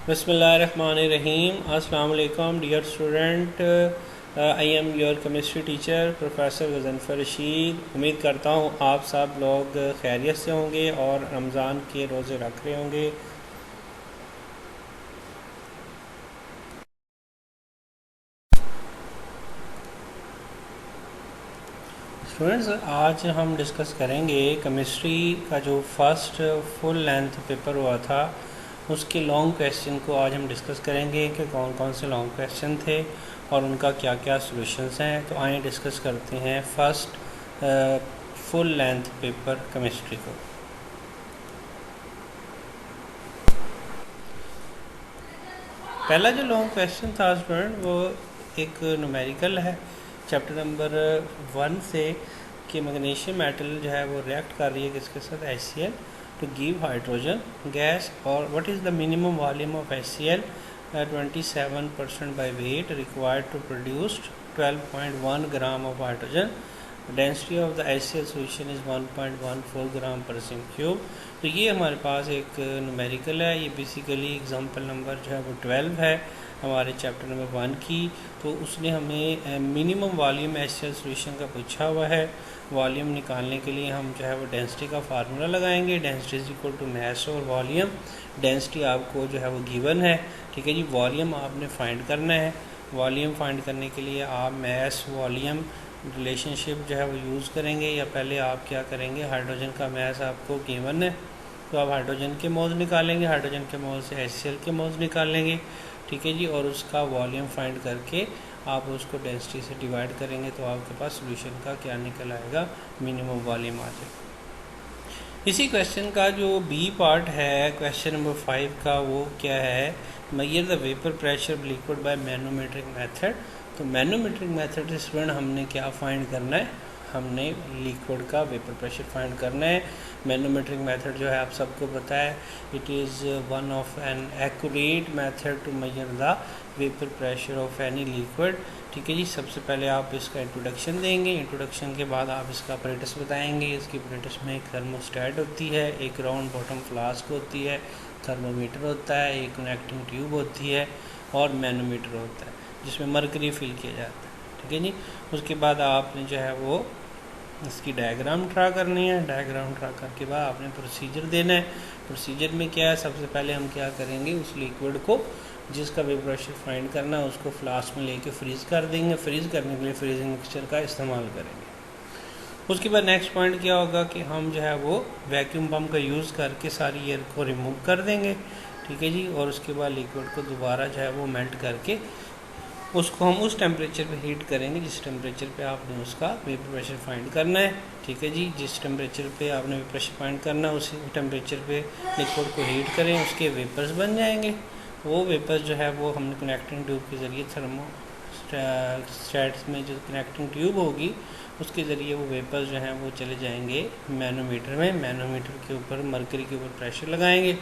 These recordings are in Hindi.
बिस्मिल्लाहिर्रहमानिर्रहीम। अस्सलाम वालेकुम dear student. I am your chemistry teacher professor Ghazanfar Rashid. उम्मीद करता हूँ आप सब लोग खैरियत से होंगे और रमज़ान के रोज़े रख रहे होंगे। स्टूडेंट्स, आज हम डिस्कस करेंगे केमिस्ट्री का जो फर्स्ट फुल लेंथ पेपर हुआ था उसके लॉन्ग क्वेश्चन को आज हम डिस्कस करेंगे कि कौन कौन से लॉन्ग क्वेश्चन थे और उनका क्या क्या सॉल्यूशंस हैं। तो आइए डिस्कस करते हैं first full length paper chemistry को। पहला जो लॉन्ग क्वेश्चन था स्टूडेंट वो एक न्यूमेरिकल है चैप्टर नंबर 1 से कि मैग्नीशियम मेटल जो है वो रिएक्ट कर रही है किसके साथ, HCl, to give hydrogen gas, or what is the minimum volume of HCl 27% by weight required to produce 12.1 gram of hydrogen. Density of the HCl solution is 1.14 ग्राम पर सेम क्यूब। तो ये हमारे पास एक न्यूमेरिकल है। ये बेसिकली एग्जांपल नंबर जो है वो 12 है हमारे चैप्टर नंबर 1 की। तो उसने हमें मिनिमम वॉल्यूम HCl सॉल्यूशन का पूछा हुआ है। वॉल्यूम निकालने के लिए हम जो है वो डेंसिटी का फार्मूला लगाएंगे। Density is equal to mass और वॉल्यूम। डेंसिटी आपको जो है वो गिवन है, ठीक है जी। वॉल्यूम आपने फाइंड करना है। वॉल्यूम फाइंड करने के लिए आप मास वॉल्यूम रिलेशनशिप जो है वो यूज़ करेंगे, या पहले आप क्या करेंगे, हाइड्रोजन का मास आपको गिवन है तो आप हाइड्रोजन के मोल्स निकालेंगे, हाइड्रोजन के मोल से HCl के मोल्स निकालेंगे, ठीक है जी। और उसका वॉल्यूम फाइंड करके आप उसको डेंसिटी से डिवाइड करेंगे तो आपके पास सॉल्यूशन का क्या निकल आएगा, मिनिमम वॉल्यूम आ जाएगा। इसी क्वेश्चन का जो बी पार्ट है क्वेश्चन नंबर 5 का, वो क्या है, major the vapour pressure of liquid bye manometric method. तो मैनोमेट्रिक मेथड से स्टूडेंट हमने क्या फाइंड करना है, हमने लिक्विड का वेपर प्रेशर फाइंड करना है। मैनोमेट्रिक मेथड जो है आप सबको पता है, it is one of an accurate method to measure the vapour pressure of any liquid, ठीक है जी। सबसे पहले आप इसका इंट्रोडक्शन देंगे, इंट्रोडक्शन के बाद आप इसका अपरेटस बताएंगे। इसकी अपरेटस में एक थर्मोस्टेट होती है, एक राउंड बॉटम फ्लास्क होती है, थर्मोमीटर होता है, एक कनेक्टिंग ट्यूब होती है और मैनोमीटर होता है जिसमें मरकरी फिल किया जाता है, ठीक है जी। उसके बाद आपने जो है वो इसकी डायग्राम ड्रा करनी है। डायग्राम ड्रा करके बाद आपने प्रोसीजर देना है। प्रोसीजर में क्या है, सबसे पहले हम क्या करेंगे, उस लिक्विड को जिसका वेपर प्रेशर फाइंड करना है उसको फ्लास्क में लेके फ्रीज़ कर देंगे। फ्रीज़ करने के लिए फ्रीजिंग मिक्सचर का इस्तेमाल करेंगे। उसके बाद नेक्स्ट पॉइंट क्या होगा कि हम जो है वो वैक्यूम पम्प का यूज़ करके सारी एयर को रिमूव कर देंगे, ठीक है जी। और उसके बाद लिक्विड को दोबारा जो है वो मेल्ट करके उसको हम उस टेम्परेचर पे हीट करेंगे जिस टेम्परेचर पे आपने उसका वेपर प्रेशर फाइंड करना है, ठीक है जी। जिस टेम्परेचर पे आपने वेपर प्रेशर फाइंड करना है उसी टेम्परेचर पे लिक्विड को हीट करें, उसके वेपर्स बन जाएंगे। वो वेपर्स जो है वो हमने कनेक्टिंग ट्यूब के ज़रिए थर्मोस्टेट्स में जो कनेक्टिंग ट्यूब होगी उसके ज़रिए वो वेपर्स जो हैं वो चले जाएंगे मैनोमीटर में। मैनोमीटर के ऊपर मरकरी के ऊपर प्रेशर लगाएंगे,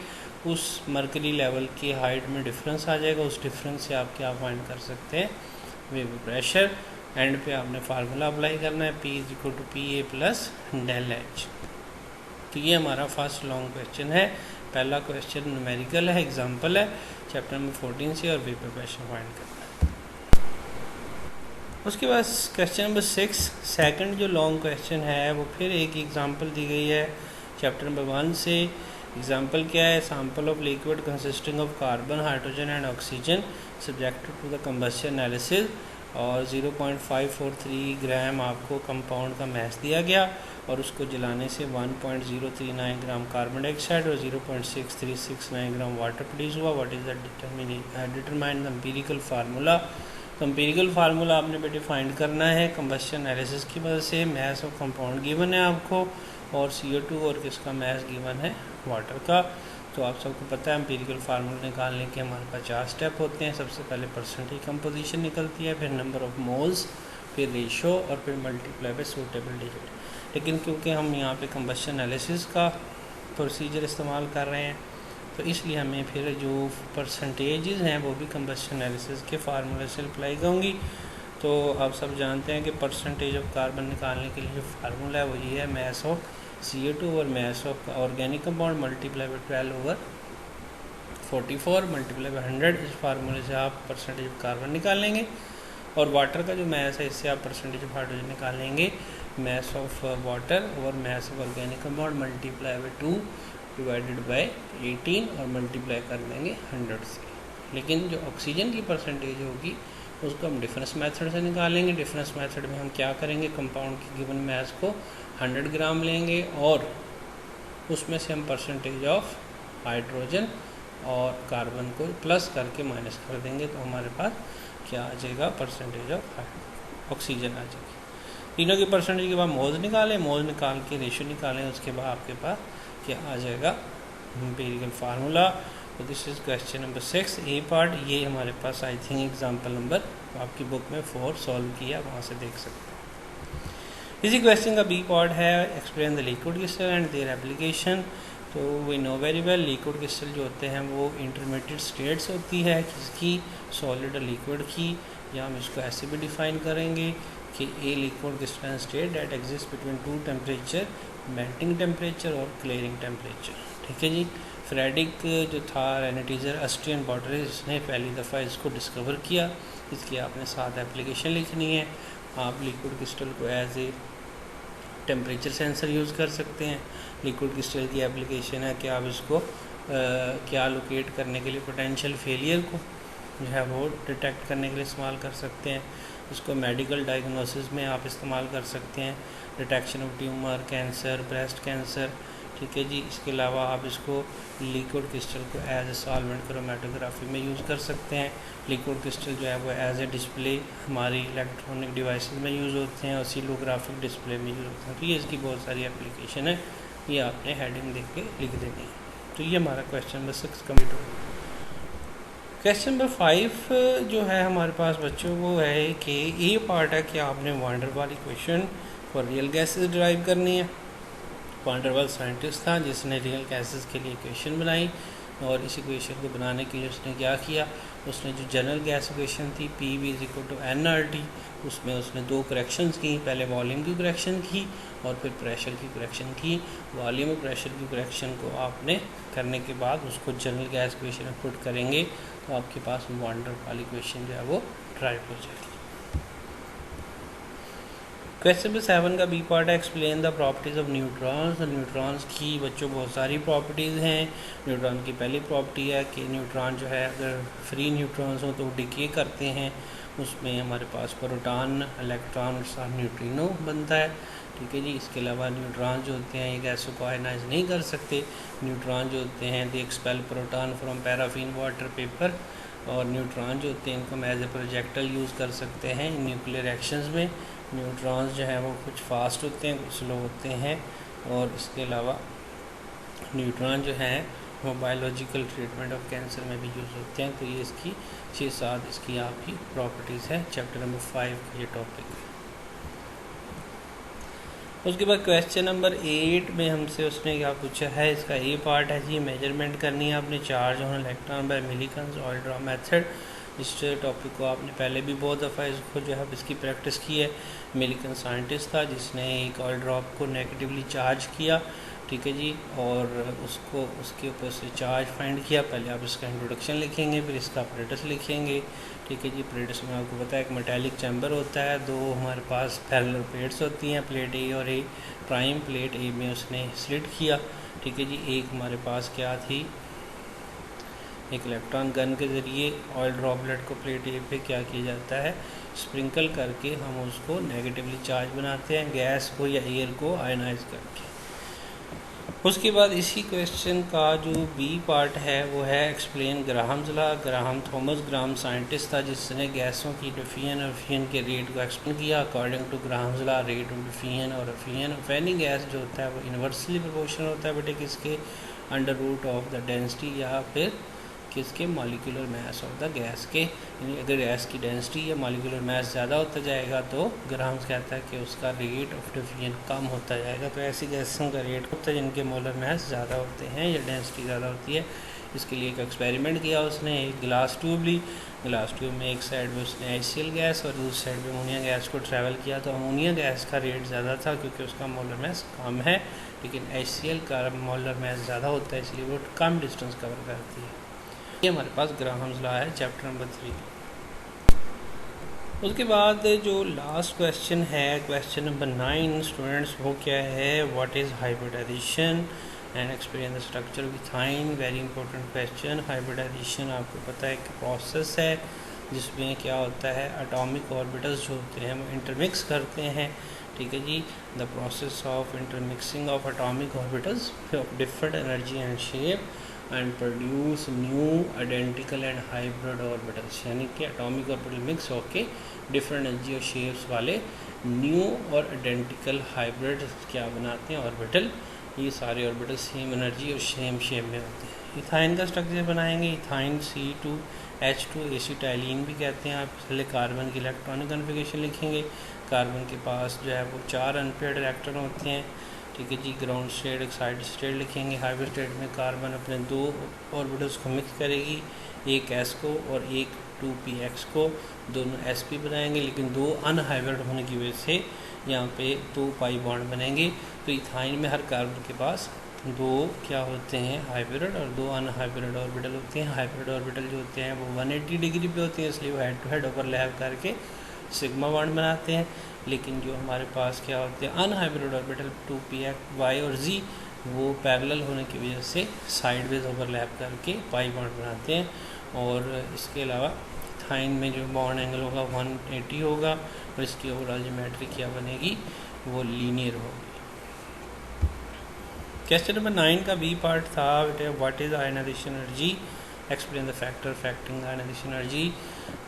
उस मरकरी लेवल की हाइट में डिफरेंस आ जाएगा। उस डिफरेंस से आप क्या फाइंड कर सकते हैं, वेपर प्रेशर। एंड पे आपने फार्मूला अप्लाई करना है, P is equal to PA plus del H। तो ये हमारा फर्स्ट लॉन्ग क्वेश्चन है। पहला क्वेश्चन न्यूमेरिकल है, एग्जाम्पल है चैप्टर नंबर 14 से, और वेपर प्रेशर फाइंड करना है। उसके बाद क्वेश्चन नंबर 6 सेकंड जो लॉन्ग क्वेश्चन है वो फिर एक एग्जांपल दी गई है चैप्टर नंबर 1 से। एग्जांपल क्या है, sample of liquid consisting of carbon, hydrogen and oxygen subjected to the combustion analysis, और 0.543 ग्राम आपको कंपाउंड का मास दिया गया और उसको जलाने से 1.039 ग्राम कार्बन डाइऑक्साइड और 0.6369 ग्राम वाटर प्रोड्यूस हुआ। What is the determine the empirical formula. तो एम्पिरिकल फार्मूला आपने बेटे फाइंड करना है कंबशन एनालिसिस की मदद से। मास ऑफ कंपाउंड गिवन है आपको और CO2 और किसका मास गिवन है, वाटर का। तो आप सबको पता है एम्पिरिकल फार्मूला निकालने के हमारे पास 4 स्टेप होते हैं। सबसे पहले परसेंटेज कंपोजिशन निकलती है, फिर नंबर ऑफ मोल्स, फिर रेशो और फिर मल्टीप्लाई बाय सूटेबल डिजिट। लेकिन क्योंकि हम यहाँ पे कंबशन एनालिसिस का प्रोसीजर इस्तेमाल कर रहे हैं तो इसलिए हमें फिर जो परसेंटेजेस हैं वो भी कंबशन एनालिसिस के फार्मूले से अप्लाई होंगी। तो आप सब जानते हैं कि परसेंटेज ऑफ कार्बन निकालने के लिए जो फार्मूला है वो ये है, मास ऑफ CO2 और mass of organic compound multiply by 12 44 multiply by 100, इस फार्मूले से आप परसेंटेज ऑफ कार्बन निकालेंगे। और वाटर का जो मैस है इससे आप परसेंटेज ऑफ हाइड्रोजन निकालेंगे, मैस ऑफ वाटर और mass of organic compound multiply by 2 divided by 18 और मल्टीप्लाई कर देंगे 100 से। लेकिन जो ऑक्सीजन की परसेंटेज होगी उसको हम डिफरेंस मेथड से निकालेंगे। डिफरेंस मेथड में हम क्या करेंगे, कंपाउंड की गिवन मैस को 100 ग्राम लेंगे और उसमें से हम परसेंटेज ऑफ हाइड्रोजन और कार्बन को प्लस करके माइनस कर देंगे, तो हमारे पास क्या आ जाएगा, परसेंटेज ऑफ ऑक्सीजन आ जाएगी। तीनों की परसेंटेज के बाद मोल्स निकालें, मोल निकाल के रेशियो निकालें, उसके बाद आपके पास क्या आ जाएगा, एम्पिरिकल फार्मूला। तो this is question number 6 A part. ये हमारे पास आई थिंक एग्जाम्पल नंबर आपकी बुक में 4 सॉल्व किया, वहाँ से देख सकते हैं। इसी क्वेश्चन का बी पार्ट है explain the liquid crystal and their application. तो we know very well liquid crystal जो होते हैं वो इंटरमीडिएट स्टेट्स होती है किसकी, सॉलिड और लिक्विड की, या हम इसको ऐसे भी डिफाइन करेंगे कि a liquid crystal state that exist between 2 temperature, melting temperature और क्लियरिंग टेम्परेचर। ठीक है जी। फ्रेडिक जो था रेनेटीजर ऑस्ट्रियन बॉटनिस्ट, इसने पहली दफ़ा इसको डिस्कवर किया। इसकी आपने 7 एप्लीकेशन लिखनी है। आप लिक्विड क्रिस्टल को as a temperature sensor use कर सकते हैं। लिक्विड क्रिस्टल की एप्लीकेशन है कि आप इसको क्या लोकेट करने के लिए पोटेंशियल फेलियर को जो है वो डिटेक्ट करने के लिए इस्तेमाल कर सकते हैं। इसको मेडिकल डायग्नोसिस में आप इस्तेमाल कर सकते हैं, detection of tumour, cancer, breast cancer. ठीक है जी। इसके अलावा आप इसको लिक्विड क्रिस्टल को एज ए सॉल्वेंट क्रोमेटोग्राफी में यूज़ कर सकते हैं। लिक्विड क्रिस्टल जो है वो एज ए डिस्प्ले हमारी इलेक्ट्रॉनिक डिवाइसेस में यूज़ होते हैं और सीलोग्राफिक डिस्प्ले में यूज़ होते हैं। तो ये इसकी बहुत सारी एप्लीकेशन है, ये आपने हेडिंग देख के लिख देनी है। तो ये हमारा क्वेश्चन नंबर 6 कम्प्लीट हो गया। क्वेश्चन नंबर 5 जो है हमारे पास बच्चों वो है कि ये पार्ट है कि आपने van der Waals equation for real gases derive करनी है। वान डेर वाल साइंटिस्ट था जिसने रियल गैसेस के लिए इक्वेशन बनाई, और इस इक्वेशन को बनाने के लिए उसने क्या किया, उसने जो जनरल गैस इक्वेशन थी PV = nRT, उसमें उसने 2 करेक्शंस की। पहले वॉल्यूम की करेक्शन की और फिर प्रेशर की करेक्शन की। वॉल्यूम और प्रेशर की करेक्शन को आपने करने के बाद उसको जनरल गैस इक्वेशन में पुट करेंगे तो आपके पास वान डेर वाल इक्वेशन जो है वो ड्राइव हो जाएगी। क्वेश्चन नंबर 7 का बी पार्ट है explain the properties of neutrons. Neutrons की बच्चों बहुत सारी प्रॉपर्टीज़ हैं। न्यूट्रॉन की पहली प्रॉपर्टी है कि न्यूट्रॉन जो है अगर फ्री न्यूट्रॉन्स हो तो डिके करते हैं, उसमें हमारे पास प्रोटॉन, इलेक्ट्रॉन और साथ न्यूट्रिनो बनता है। ठीक है जी। इसके अलावा न्यूट्रॉन जो होते हैं ये गैसों को आयनाइज नहीं कर सकते। न्यूट्रॉन जो होते हैं they expel proton from paraffin, water, paper. और न्यूट्रॉन जो होते हैं इनको हम एज ए प्रोजेक्टाइल यूज़ कर सकते हैं न्यूक्लियर एक्शंस में। न्यूट्रॉन्स जो हैं वो कुछ फास्ट होते हैं, कुछ स्लो होते हैं। और इसके अलावा न्यूट्रॉन जो हैं वो बायोलॉजिकल ट्रीटमेंट ऑफ कैंसर में भी यूज़ होते हैं। तो ये इसकी 6-7 इसकी आपकी प्रॉपर्टीज़ है। चैप्टर नंबर 5 का ये टॉपिक है। उसके बाद क्वेश्चन नंबर 8 में हमसे उसने क्या पूछा है, इसका ए पार्ट है जी मेजरमेंट करनी है आपने charge on electron by Millikan's oil drop method. इस टॉपिक को आपने पहले भी बहुत दफ़ा इसको जो है इसकी प्रैक्टिस की है। मिलीकन साइंटिस्ट था जिसने एक ऑयल ड्रॉप को नेगेटिवली चार्ज किया। ठीक है जी। और उसको उसके ऊपर से चार्ज फाइंड किया। पहले आप इसका इंट्रोडक्शन लिखेंगे, फिर इसका अपरेटस लिखेंगे। ठीक है जी। अपरेटस में आपको पता है एक मेटालिक चैम्बर होता है, 2 हमारे पास पैरेलल प्लेट्स होती हैं, प्लेट ए और ए प्राइम। प्लेट ए में उसने स्लिट किया। ठीक है जी। एक हमारे पास क्या थी, एक इलेक्ट्रॉन गन के ज़रिए ऑयल ड्रॉपलेट को प्लेट ए पे क्या किया जाता है, स्प्रिंकल करके हम उसको नेगेटिवली चार्ज बनाते हैं, गैस को या एयर को आयनाइज करके। उसके बाद इसी क्वेश्चन का जो बी पार्ट है वो है explain Graham's law. Graham Thomas Graham scientist था जिसने गैसों की डिफियन और फियन के रेट को एक्सप्लेन किया। According to Graham's law rate of diffusion और फियन ऑफ एनी गैस जो होता है वो इन्वर्सली प्रोपोर्शनल होता है बेटे किसके, under root of the density या फिर किसके, molecular mass of the gas के। यानी अगर गैस की डेंसिटी या मॉलिक्यूलर मास ज़्यादा होता जाएगा तो ग्राहम्स कहता है कि उसका रेट ऑफ डिफियन कम होता जाएगा। तो ऐसी गैसों का रेट होता है जिनके मोलर मास ज़्यादा होते हैं या डेंसिटी ज़्यादा होती है। इसके लिए एक एक्सपेरिमेंट किया उसने, एक ग्लास ट्यूब ली। ग्लास ट्यूब में एक साइड में उसने HCl गैस और दूसरी साइड में अमोनिया गैस को ट्रैवल किया। तो अमोनिया गैस का रेट ज़्यादा था क्योंकि उसका मोलर मास कम है, लेकिन HCl का मोलर मास ज़्यादा होता है इसलिए वो कम डिस्टेंस कवर करती है। ये हमारे पास ग्राहम्स लॉ है चैप्टर नंबर 3। उसके बाद जो लास्ट क्वेश्चन है, क्वेश्चन नंबर 9 स्टूडेंट्स, वो क्या है, what is hybridization and explain the structure of ethyne. Very important question. Hybridization आपको पता है कि प्रोसेस है जिसमें क्या होता है, एटॉमिक ऑर्बिटल्स जो होते हैं वो इंटरमिक्स करते हैं, ठीक है जी। The process of intermixing of atomic orbitals of different energy and shape and produce new identical and hybrid orbitals, यानी कि एटॉमिक ऑर्बिटल मिक्स होके डिफरेंट एनर्जी और शेप्स वाले न्यू और आइडेंटिकल हाइब्रिड क्या बनाते हैं, ऑर्बिटल। ये सारे ऑर्बिटल सेम एनर्जी और सेम शेप में होते हैं। इथाइन का स्ट्रक्चर बनाएंगे, इथाइन C2H2 एसिटाइलिन भी कहते हैं। आप पहले कार्बन की इलेक्ट्रॉनिक कॉन्फ़िगरेशन लिखेंगे। कार्बन के पास जो है वो 4 अनपेयर्ड इलेक्ट्रॉन होते हैं, ठीक है जी। ग्राउंड स्टेट, एक्साइटेड स्टेट लिखेंगे। हाइब्रिड स्टेट में कार्बन अपने 2 ऑर्बिटल्स को मिक्स करेगी, एक S को और एक 2px को, दोनों sp बनाएंगे, लेकिन 2 अनहाइब्रिड होने की वजह से यहाँ पे 2 पाई बॉन्ड बनेंगे। तो इथाइन में हर कार्बन के पास 2 क्या होते हैं, हाइब्रिड, और 2 अनहाइब्रिड ऑर्बिटल होते हैं। हाइब्रिड ऑर्बिटल जो होते हैं वो 180 डिग्री पे होते हैं, इसलिए वो हेड टू हेड ओवरलैप करके सिग्मा बॉन्ड बनाते हैं। लेकिन जो हमारे पास क्या होते हैं, अनहाइब्रिड ऑर्बिटल 2px y और z, वो पैरेलल होने की वजह से साइडवेज ओवरलैप करके पाई बॉन्ड बनाते हैं। और इसके अलावा इथाइन में जो बॉन्ड एंगल होगा 180 होगा, और इसकी ओवरऑल ज्योमेट्री क्या बनेगी, वो लीनियर होगी। क्वेश्चन नंबर 9 का बी पार्ट था, what is ionization energy, explain the factor affecting ionization energy.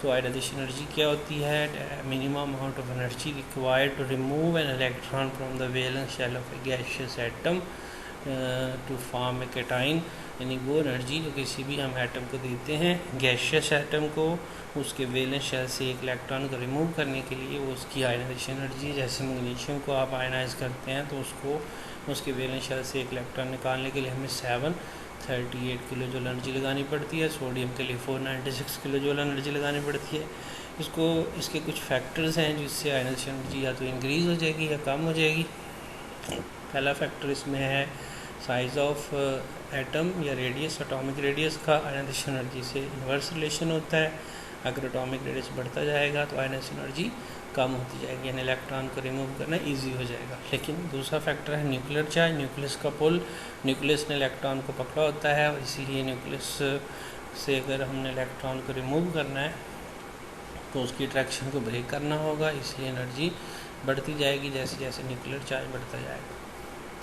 तो आयनाइजेशन एनर्जी क्या होती है, minimum amount of energy required to remove an electron from the valence shell of a gaseous atom to form a cation, यानी वो एनर्जी जो किसी भी हम एटम को देते हैं, गैसियस एटम को, उसके वैलेंस शेल से एक इलेक्ट्रॉन को रिमूव करने के लिए, वो उसकी आयनाइजेशन एनर्जी। जैसे मैग्नीशियम को आप आयनाइज करते हैं तो उसको उसके वैलेंस शेल से एक इलेक्ट्रॉन निकालने के लिए हमें 738 किलो जूल एनर्जी लगानी पड़ती है। सोडियम के लिए 496 किलो जूल एनर्जी लगानी पड़ती है। इसके कुछ फैक्टर्स हैं जिससे आयनाइजेशन एनर्जी या तो इंक्रीज़ हो जाएगी या कम हो जाएगी। पहला फैक्टर इसमें है साइज ऑफ एटम या रेडियस, एटॉमिक रेडियस का आयनाइजेशन एनर्जी से इन्वर्स रिलेशन होता है। अगर एटॉमिक रेडियस बढ़ता जाएगा तो आयनाइजेशन एनर्जी कम होती जाएगी, यानी इलेक्ट्रॉन को रिमूव करना इजी हो जाएगा। लेकिन दूसरा फैक्टर है न्यूक्लियर चार्ज, न्यूक्लियस का पुल। न्यूक्लियस ने इलेक्ट्रॉन को पकड़ा होता है, और इसीलिए न्यूक्लियस से अगर हमने इलेक्ट्रॉन को रिमूव करना है तो उसकी अट्रैक्शन को ब्रेक करना होगा, इसलिए एनर्जी बढ़ती जाएगी जैसे जैसे न्यूक्लियर चार्ज बढ़ता जाएगा।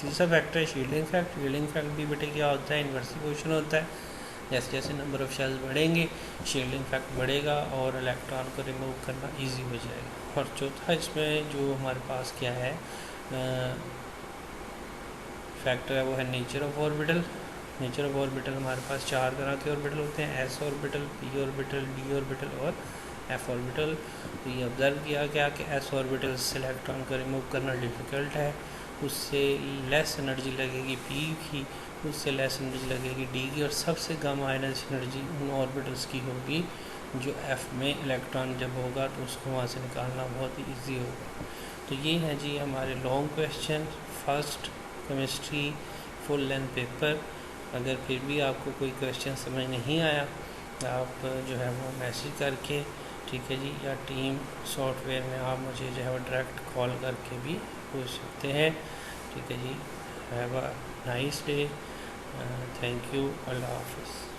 तीसरा फैक्टर है शील्डिंग फैक्ट। शील्डिंग फैक्ट भी बेटे क्या होता है, इन्वर्सिव पोजिशन होता है। जैसे जैसे नंबर ऑफ शेल्स बढ़ेंगे शील्डिंग फैक्ट बढ़ेगा और इलेक्ट्रॉन को रिमूव करना इजी हो जाएगा। और चौथा इसमें जो हमारे पास क्या है फैक्टर है, वो है nature of orbital. Nature of orbital हमारे पास 4 तरह के ऑर्बिटल होते हैं, s orbital, p orbital, d orbital और f ऑर्बिटल। तो ये ऑब्जर्व किया गया कि s ऑर्बिटल से इलेक्ट्रॉन को रिमूव करना डिफ़िकल्ट है, उससे लेस एनर्जी लगेगी p की, उससे लेस एनर्जी लगेगी d की, और सबसे कम आयनाइजेशन एनर्जी उन ऑर्बिटल्स की होगी जो f में इलेक्ट्रॉन जब होगा तो उसको वहाँ से निकालना बहुत ही ईजी होगा। तो ये है जी हमारे long question first chemistry full length paper. अगर फिर भी आपको कोई क्वेश्चन समझ नहीं आया तो आप जो है वो मैसेज करके, ठीक है जी, या टीम सॉफ्टवेयर में आप मुझे जो है वो डायरेक्ट कॉल करके भी पूछ सकते हैं, ठीक है जी। Have a nice day, thank you, Allah हाफ़िज़।